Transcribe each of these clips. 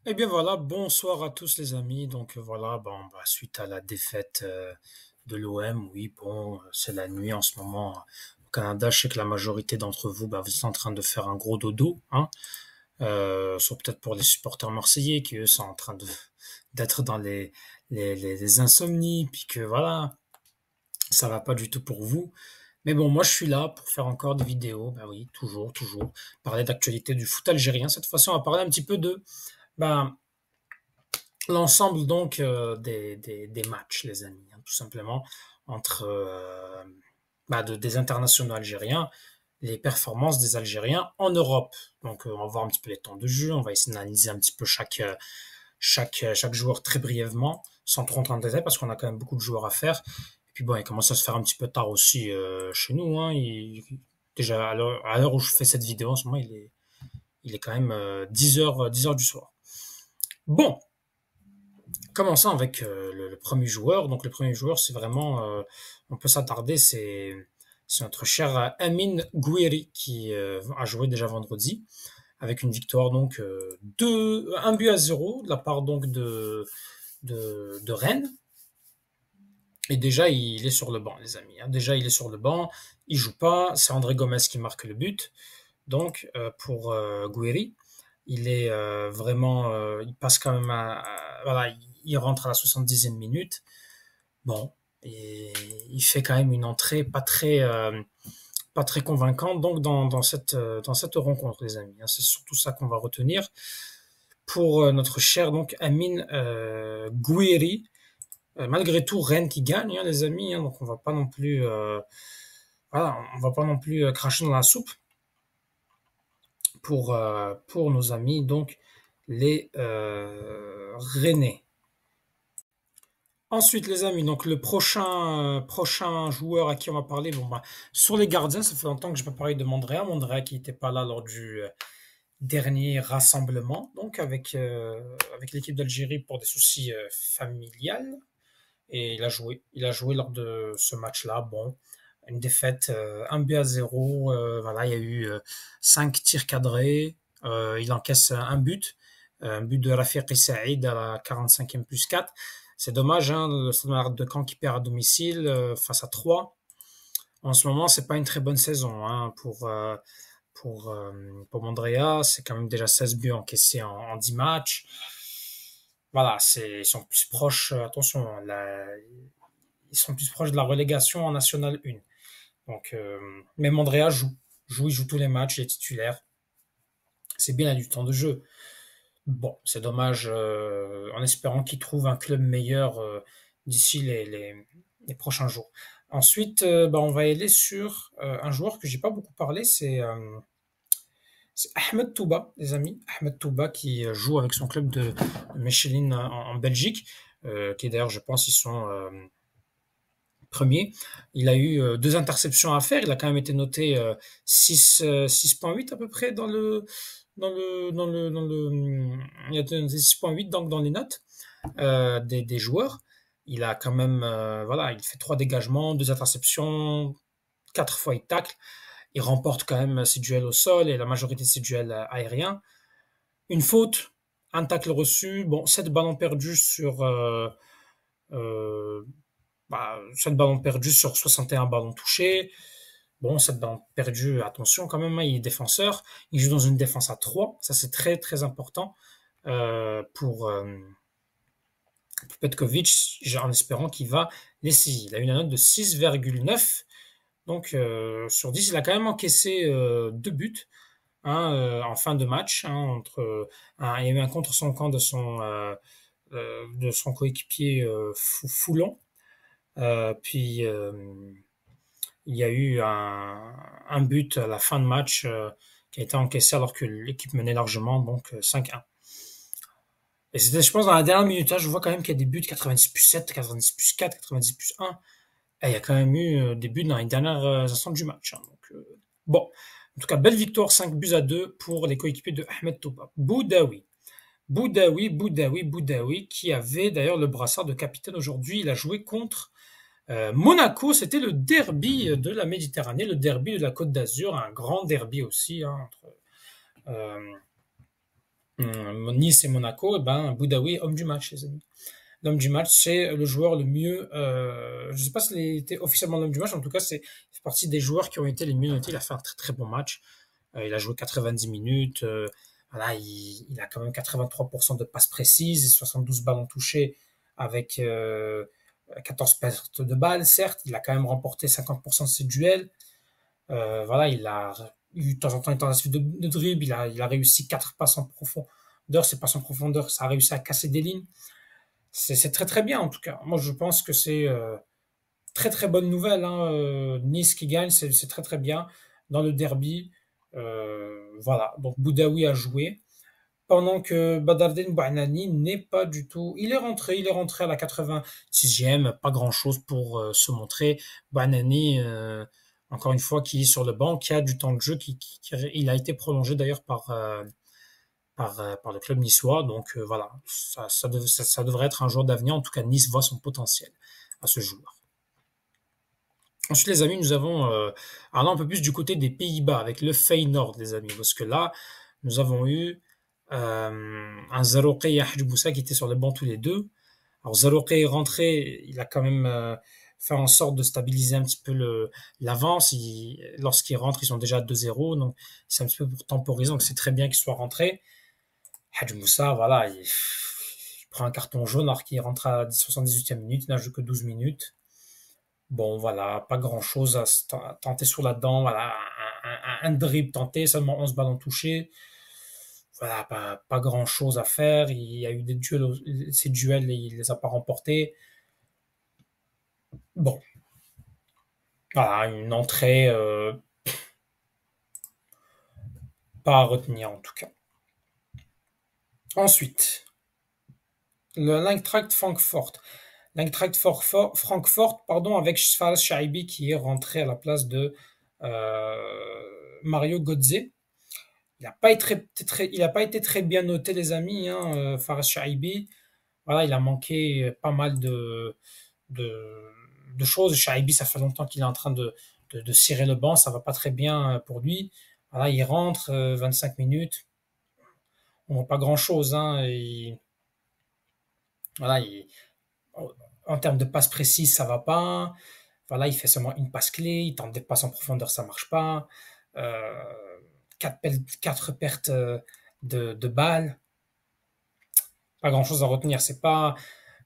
Eh bien voilà, bonsoir à tous les amis. Voilà, suite à la défaite de l'OM, oui, c'est la nuit en ce moment au Canada. Je sais que la majorité d'entre vous, vous êtes en train de faire un gros dodo, hein. Sauf peut-être pour les supporters marseillais qui eux sont en train de d'être dans les insomnies, puis que voilà, ça va pas du tout pour vous. Mais bon, moi je suis là pour faire encore des vidéos. Bah oui, toujours parler d'actualité du foot algérien. Cette fois-ci, on va parler un petit peu de ben l'ensemble des matchs, les amis, hein, tout simplement, entre des internationaux algériens, les performances des Algériens en Europe. On va voir un petit peu les temps de jeu, on va essayer d'analyser un petit peu chaque joueur très brièvement, sans trop entrer en détail, parce qu'on a quand même beaucoup de joueurs à faire. Et puis bon, il commence à se faire un petit peu tard aussi chez nous. Hein. Déjà, à l'heure où je fais cette vidéo, en ce moment, il est quand même 10 heures du soir. Bon, commençons avec le premier joueur. Donc le premier joueur, c'est vraiment, on peut s'attarder, c'est notre cher Amin Gouiri qui a joué déjà vendredi avec une victoire un but à zéro de la part de Rennes. Et déjà il est sur le banc, les amis, hein. Déjà il est sur le banc, il joue pas. C'est André Gomez qui marque le but. Pour Gouiri, il est vraiment, il passe quand même voilà, il rentre à la 70e minute. Bon, et il fait quand même une entrée pas très convaincante donc dans cette rencontre, les amis, hein. C'est surtout ça qu'on va retenir pour notre cher donc Amine Gouiri. Malgré tout, Rennes qui gagne, hein, les amis, hein, donc on va pas non plus, voilà, on va pas non plus cracher dans la soupe pour nos amis, donc les Rennais. Ensuite, les amis, donc le prochain joueur à qui on va parler, sur les gardiens, ça fait longtemps que je n'ai pas parlé de Mondrea qui n'était pas là lors du dernier rassemblement, donc avec l'équipe d'Algérie pour des soucis familiales, et il a joué lors de ce match-là. Bon, une défaite, 1 but à 0. Voilà, il y a eu 5 tirs cadrés. Il encaisse un but de Rafiqi Saïd à la 45e plus 4. C'est dommage, hein, le Stade Malherbe de Caen qui perd à domicile face à 3. En ce moment, c'est pas une très bonne saison, hein, pour Mondrea. C'est quand même déjà 16 buts encaissés en 10 matchs. Voilà, ils sont plus proches, attention, ils sont plus proches de la relégation en National 1. Mais Mondrea il joue tous les matchs, il est titulaire. C'est bien, il a du temps de jeu. Bon, c'est dommage, en espérant qu'il trouve un club meilleur d'ici les prochains jours. Ensuite, on va aller sur un joueur que j'ai pas beaucoup parlé, c'est Ahmed Touba, les amis. Ahmed Touba qui joue avec son club de Mechelen en Belgique, qui d'ailleurs, je pense, ils sont premier. Il a eu deux interceptions à faire. Il a quand même été noté 6,8 à peu près il a été 6,8 donc dans les notes des joueurs. Il a quand même, voilà, il fait trois dégagements, deux interceptions, quatre fois il tacle. Il remporte quand même ses duels au sol et la majorité de ses duels aériens. Une faute, un tacle reçu, bon, 7 ballons perdus euh, 7 ballons perdus sur 61 ballons touchés. Bon, 7 ballons perdus, attention quand même, hein, il est défenseur. Il joue dans une défense à 3. Ça, c'est très, très important pour Petkovic, en espérant qu'il va l'essayer. Il a une note de 6,9. Donc, sur 10, il a quand même encaissé 2 buts, hein, en fin de match. Hein, il y a eu un contre son camp de son coéquipier Foulon. Puis il y a eu un but à la fin de match qui a été encaissé alors que l'équipe menait largement, donc 5-1. Et c'était, je pense, dans la dernière minute, là, je vois quand même qu'il y a des buts 90 plus 7, 90 plus 4, 90 plus 1. Et il y a quand même eu des buts dans les dernières instants du match, hein. Bon, en tout cas, belle victoire, 5 buts à 2 pour les coéquipiers de Ahmed Touba. Boudaoui, qui avait d'ailleurs le brassard de capitaine aujourd'hui. Il a joué contre Monaco. C'était le derby de la Méditerranée, le derby de la Côte d'Azur, un grand derby aussi, hein, entre euh, Nice et Monaco, et ben Boudaoui, homme du match, les amis. L'homme du match, c'est le joueur le mieux. Je sais pas s'il était officiellement l'homme du match, en tout cas, c'est partie des joueurs qui ont été les mieux notés. Il a fait un très très bon match. Il a joué 90 minutes. Voilà, il a quand même 83% de passes précises et 72 ballons touchés avec 14 pertes de balles. Certes, il a quand même remporté 50% de ses duels. Voilà, il a eu de temps en temps une tentative de dribble. Il a réussi 4 passes en profondeur. Ces passes en profondeur, ça a réussi à casser des lignes. C'est très très bien en tout cas. Moi, je pense que c'est très très bonne nouvelle, hein. Nice qui gagne, c'est très très bien dans le derby. Voilà, donc Boudaoui a joué pendant que Badardine Bouanani n'est pas du tout. Il est rentré à la 86e, pas grand-chose pour se montrer. Bouanani, encore une fois, qui est sur le banc, qui a du temps de jeu, il a été prolongé d'ailleurs par le club niçois. Donc voilà, ça devrait être un joueur d'avenir. En tout cas, Nice voit son potentiel à ce joueur. Ensuite, les amis, nous avons allant un peu plus du côté des Pays-Bas avec le Feyenoord, les amis, parce que là, nous avons eu un Zarouké et un Hadjiboussa qui étaient sur le banc tous les deux. Alors Zarouké est rentré, il a quand même fait en sorte de stabiliser un petit peu l'avance. Lorsqu'il rentre, ils sont déjà à 2-0, donc c'est un petit peu pour temporiser, donc c'est très bien qu'il soit rentré. Hadj Moussa, voilà, il prend un carton jaune alors qu'il rentre à la 78e minute, il n'a joué que 12 minutes. Bon, voilà, pas grand-chose à tenter sur la dent. Voilà, un dribble tenté, seulement 11 ballons touchés. Voilà, pas grand-chose à faire. Il y a eu des duels, ces duels, il les a pas remportés. Bon, voilà, une entrée pas à retenir en tout cas. Ensuite, le l'Eintracht Francfort. L'Eintracht Francfort, pardon, avec Sfaras Shaibi qui est rentré à la place de Mario Götze. Il a pas été très bien noté, les amis, hein, Faras Shaibi. Voilà, il a manqué pas mal de, de choses. Shaibi, ça fait longtemps qu'il est en train de cirer le banc, ça va pas très bien pour lui. Voilà, il rentre 25 minutes, on voit pas grand-chose, hein. Voilà, en termes de passes précises, ça va pas. Voilà, il fait seulement une passe clé, il tente des passes en profondeur, ça marche pas. Euh, quatre pertes de balles, pas grand chose à retenir. C'est pas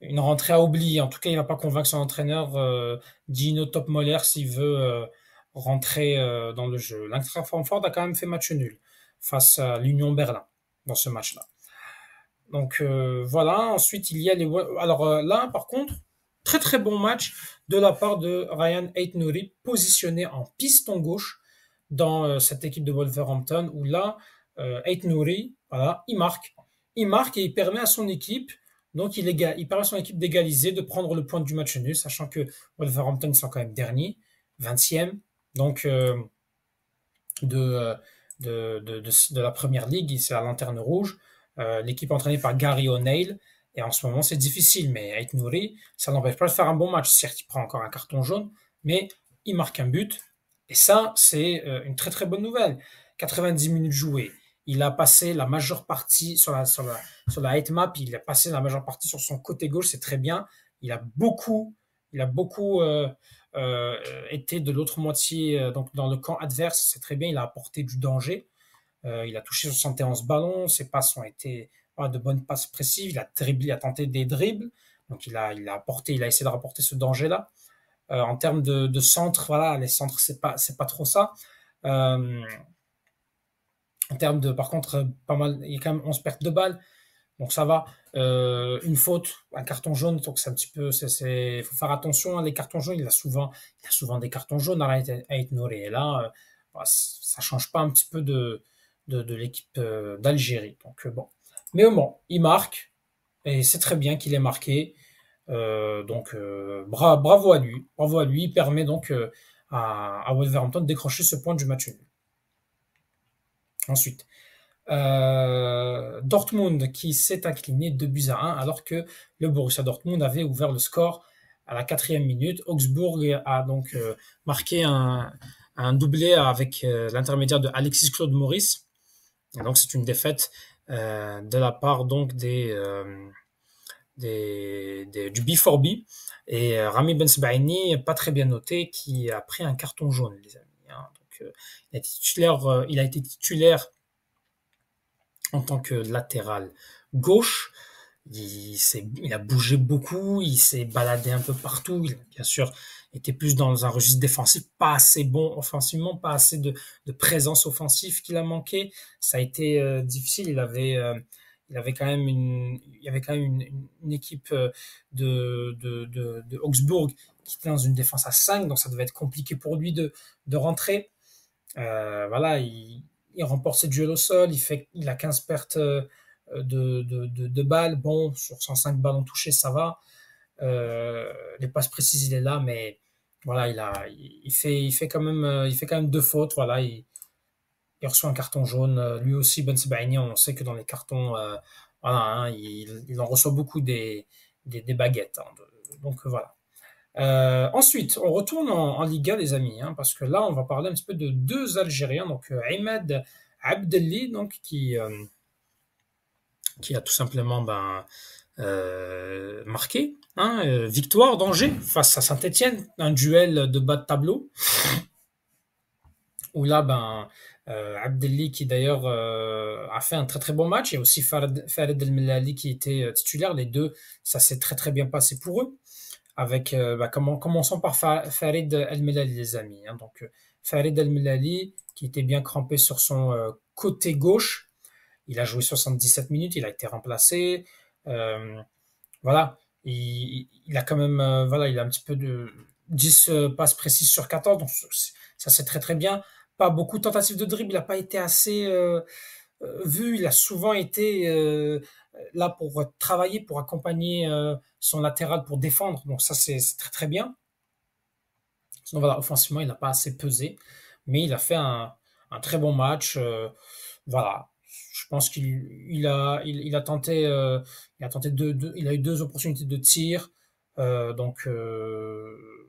une rentrée à oublier. En tout cas, il va pas convaincre son entraîneur Gino Topmoller s'il veut rentrer dans le jeu. L'Eintracht Francfort a quand même fait match nul face à l'Union Berlin dans ce match-là. Donc voilà. Ensuite, il y a les. Alors là, par contre, très très bon match de la part de Ryan Aït-Nouri, positionné en piston gauche dans cette équipe de Wolverhampton, où là, Aït-Nouri, voilà, il marque et il permet à son équipe, donc il permet à son équipe d'égaliser, de prendre le point du match nul, sachant que Wolverhampton sont quand même derniers, 20e, donc de, de la première ligue, c'est la lanterne rouge. L'équipe entraînée par Gary O'Neill. Et en ce moment, c'est difficile, mais Ait Nouri, ça n'empêche pas de faire un bon match. Certes, il prend encore un carton jaune, mais il marque un but. Et ça, c'est une très très bonne nouvelle. 90 minutes jouées. Il a passé la majeure partie sur la height map, il a passé la majeure partie sur son côté gauche, c'est très bien. Il a beaucoup été de l'autre moitié, donc dans le camp adverse, c'est très bien. Il a apporté du danger. Il a touché 71 ballons, ses passes ont été voilà, de bonnes passes précises, il a dribblé, il a tenté des dribbles, donc il a essayé de rapporter ce danger-là. En termes de centre, voilà, les centres c'est pas trop ça. Euh, En termes de, par contre, pas mal, il y a quand même 11 pertes de balles, donc ça va. Une faute, un carton jaune, donc c'est un petit peu, faut faire attention. Hein, les cartons jaunes, il a souvent des cartons jaunes à Nouri. Et là, bah, ça change pas un petit peu de l'équipe d'Algérie. Donc bon, mais au moins, il marque et c'est très bien qu'il ait marqué. Donc bravo à lui. Il permet donc à Wolverhampton de décrocher ce point du match nul. Ensuite, Dortmund qui s'est incliné 2-1 alors que le Borussia Dortmund avait ouvert le score à la 4e minute. Augsbourg a donc marqué un doublé avec l'intermédiaire de Alexis Claude Maurice. Et donc c'est une défaite de la part donc du B4B et Rami Ben Sebaini, pas très bien noté, qui a pris un carton jaune, les amis. Hein. Donc, il a été titulaire en tant que latéral gauche. Il a bougé beaucoup, il s'est baladé un peu partout. Il a bien sûr été plus dans un registre défensif, pas assez bon offensivement, pas assez de présence offensive qu'il a manqué. Ça a été difficile. Il avait quand même il y avait quand même une équipe de Augsbourg qui était dans une défense à 5, donc ça devait être compliqué pour lui de rentrer. Voilà, il remporte ses duels au sol, il a 15 pertes de balles. Bon, sur 105 ballons touchés, ça va. Les passes précises, il est là, mais voilà, il fait quand même, il fait quand même deux fautes. Voilà, il reçoit un carton jaune. Lui aussi, Ben Sebaini, on sait que dans les cartons, voilà, hein, il en reçoit beaucoup des baguettes. Hein, donc voilà. Ensuite, on retourne en Liga, les amis, hein, parce que là, on va parler un petit peu de deux Algériens, donc Ahmed Abdelli, donc qui a tout simplement marqué, hein, victoire d'Angers face à Saint-Étienne, un duel de bas de tableau, où là, Abdelli qui d'ailleurs a fait un très très bon match, et aussi Farid El Melali qui était titulaire, les deux, ça s'est très très bien passé pour eux avec commençons par Farid El Melali, les amis. Hein. Donc Farid El Melali qui était bien crampé sur son côté gauche, il a joué 77 minutes, il a été remplacé. Euh, voilà, il a quand même voilà, il a un petit peu de 10 passes précises sur 14, donc ça c'est très très bien. Pas beaucoup de tentatives de dribble, il n'a pas été assez vu, il a souvent été là pour travailler, pour accompagner son latéral pour défendre. Donc ça, c'est très très bien. Sinon, voilà, offensivement, il n'a pas assez pesé, mais il a fait un très bon match. Voilà, je pense il a tenté il a eu deux opportunités de tir. Donc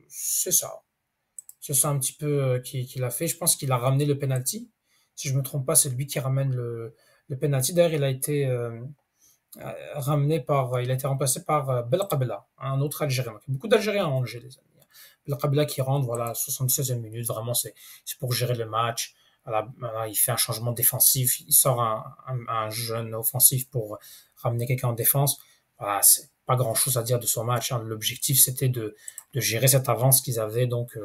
c'est ça. C'est ça un petit peu qu'il a fait. Je pense qu'il a ramené le penalty. Si je me trompe pas, c'est lui qui ramène le penalty. D'ailleurs, il a été il a été remplacé par Belkabla, un autre Algérien. Donc, il y a beaucoup d'Algériens à Angers, les amis. Belkabla qui rentre, voilà, 76e minute, vraiment, c'est pour gérer le match. Voilà, il fait un changement défensif, il sort un jeune offensif pour ramener quelqu'un en défense. Voilà, c'est pas grand chose à dire de son match. Hein. L'objectif, c'était de gérer cette avance qu'ils avaient, donc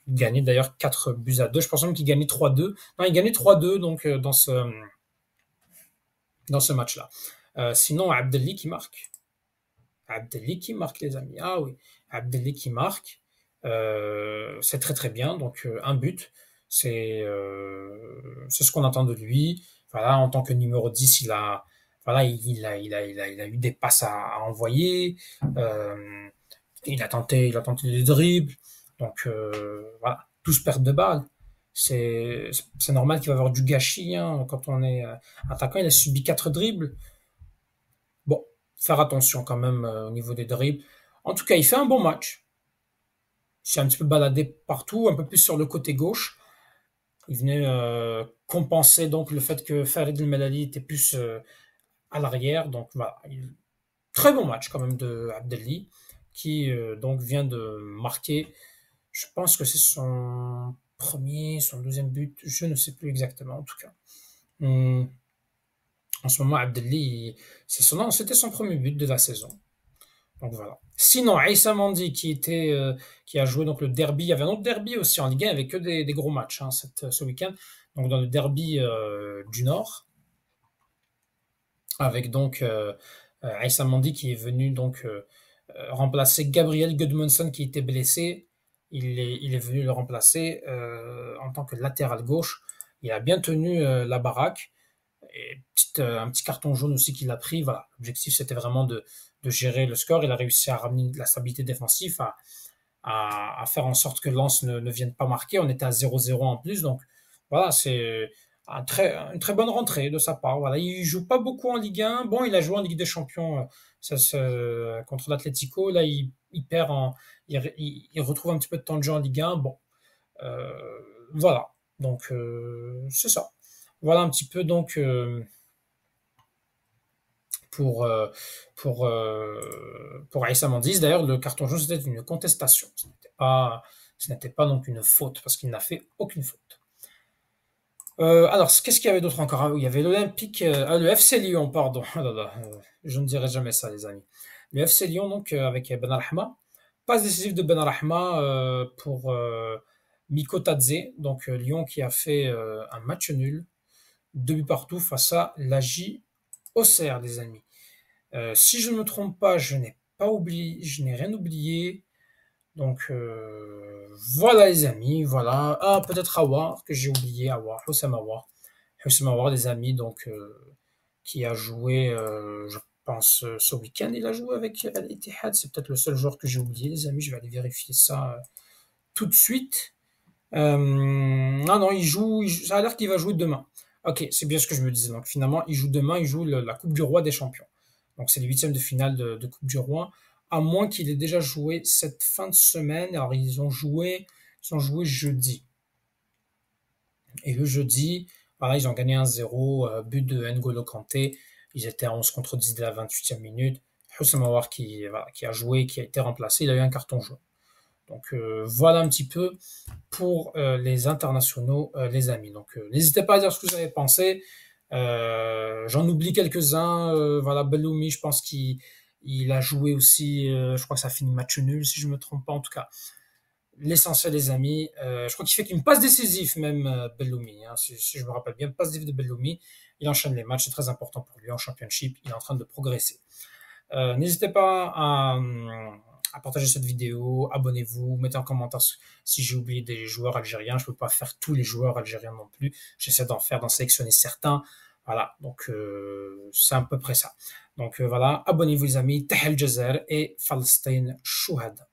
ils gagnaient d'ailleurs 4 buts à 2. Je pense même qu'ils gagnaient 3-2. Non, ils gagnaient 3-2 donc dans ce match-là. Sinon, Abdelli qui marque. Abdelli qui marque, les amis. Ah oui, Abdelli qui marque. C'est très très bien. Donc, un but. C'est ce qu'on attend de lui. Voilà, en tant que numéro 10, voilà, il a eu des passes à envoyer. Il a tenté des dribbles. Donc, voilà, tous perdent de balles. C'est normal qu'il va y avoir du gâchis hein, quand on est attaquant. Il a subi 4 dribbles. Bon, faire attention quand même au niveau des dribbles. En tout cas, il fait un bon match. Il s'est un petit peu baladé partout, un peu plus sur le côté gauche. Il venait compenser donc le fait que Farid El Melali était plus à l'arrière. Donc voilà, très bon match quand même de Abdelli qui donc vient de marquer. Je pense que c'est son premier, son deuxième but. Je ne sais plus exactement en tout cas. Hum, En ce moment, Abdelli, c'était son premier but de la saison. Donc voilà. Sinon, Aïssa Mandi qui a joué donc le derby, il y avait un autre derby aussi en Ligue 1, il n'y avait que des gros matchs hein, ce week-end. Donc dans le derby du Nord, avec donc Aïssa Mandi qui est venu donc remplacer Gabriel Gudmundsson qui était blessé. Il est venu le remplacer en tant que latéral gauche. Il a bien tenu la baraque. Et un petit carton jaune aussi qu'il a pris. Voilà. L'objectif, c'était vraiment de gérer le score. Il a réussi à ramener de la stabilité défensive, à faire en sorte que Lens ne vienne pas marquer. On était à 0-0 en plus. Donc, voilà, c'est une très bonne rentrée de sa part. Voilà. Il joue pas beaucoup en Ligue 1. Bon, il a joué en Ligue des Champions contre l'Atlético. Là, il perd il retrouve un petit peu de temps de jeu en Ligue 1. Bon, euh, voilà. Donc, c'est ça. Voilà un petit peu donc pour Aïssa Mandiz. D'ailleurs, le carton jaune, c'était une contestation. Ce n'était pas donc une faute, parce qu'il n'a fait aucune faute. Alors, qu'est-ce qu'il y avait d'autre encore? Ah, oui, il y avait l'Olympique, le FC Lyon, pardon. Oh là là, je ne dirai jamais ça, les amis. Le FC Lyon, donc, avec Benrahma. Passe décisive de Benrahma pour Miko Tadze, donc Lyon qui a fait un match nul, 2 buts partout face à l'AJ Auxerre, les amis. Si je ne me trompe pas, je n'ai rien oublié. Donc voilà les amis, voilà. Ah, peut-être Awar, que j'ai oublié, Awar, Houssam Awar. Houssam Awar, les amis, donc qui a joué, je pense, ce week-end, il a joué avec Al-Ittihad. C'est peut-être le seul joueur que j'ai oublié, les amis. Je vais aller vérifier ça tout de suite. Ah non, ça a l'air qu'il va jouer demain. Ok, c'est bien ce que je me disais. Donc finalement, il joue demain, il joue la Coupe du Roi des Champions. Donc c'est les huitièmes de finale de Coupe du Roi, à moins qu'il ait déjà joué cette fin de semaine. Alors ils ont joué jeudi. Et le jeudi, voilà, ils ont gagné 1-0, but de N'Golo Kanté. Ils étaient à 11 contre 10 dès la 28e minute. Houssem Aouar qui a joué, qui a été remplacé, il a eu un carton jaune. Donc voilà un petit peu pour les internationaux, les amis. Donc n'hésitez pas à dire ce que vous avez pensé. J'en oublie quelques-uns. Voilà, Belloumi, je pense qu'il a joué aussi. Je crois que ça finit match nul, si je me trompe pas. En tout cas, l'essentiel, les amis. Je crois qu'il fait une passe décisive même, Belloumi. Hein, si je me rappelle bien, passe décisive de Belloumi. Il enchaîne les matchs, c'est très important pour lui en championship. Il est en train de progresser. N'hésitez pas à partager cette vidéo, abonnez-vous, mettez en commentaire si j'ai oublié des joueurs algériens. Je ne peux pas faire tous les joueurs algériens non plus. J'essaie d'en sélectionner certains. Voilà, donc c'est à peu près ça. Donc voilà, abonnez-vous les amis, Tahel Jazer et Palestine Chouhad.